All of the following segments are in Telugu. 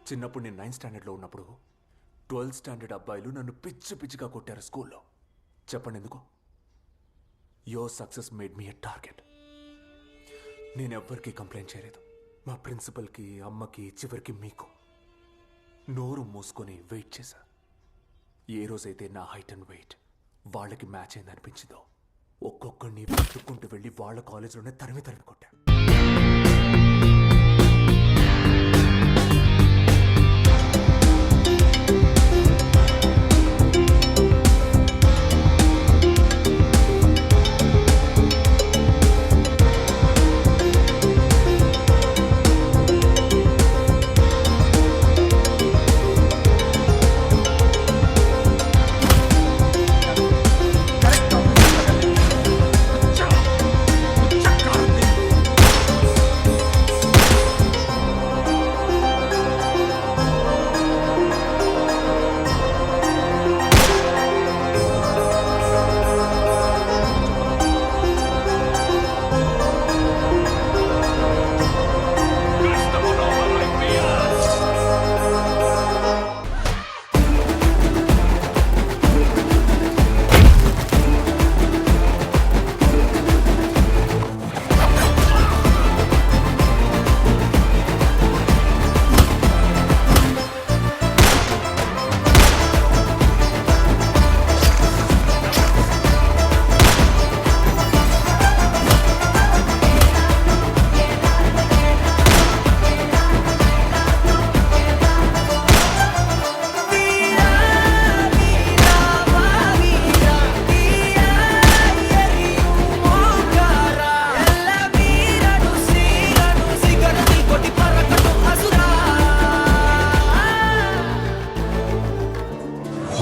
చిన్నప్పుడు నేను 9th స్టాండర్డ్లో ఉన్నప్పుడు 12th స్టాండర్డ్ అబ్బాయిలు నన్ను పిచ్చి పిచ్చిగా కొట్టారు స్కూల్లో. చెప్పండి ఎందుకు? Your success made me a target. నేను ఎవ్వరికీ కంప్లైంట్ చేయలేదు. మా ప్రిన్సిపల్కి, అమ్మకి, చివరికి మీకు. నోరు మూసుకొని వెయిట్ చేశా. ఏ రోజైతే నా హైట్ అండ్ వెయిట్ వాళ్ళకి మ్యాచ్ అయింది అనిపించిందో ఒక్కొక్కడిని వెతుక్కుంటూ వెళ్ళి వాళ్ళ కాలేజీలోనే తరిమి కొట్టా.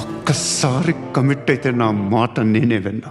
ఒక్కసారి కమిట్ అయితే నా మాట నేనే విన్నా.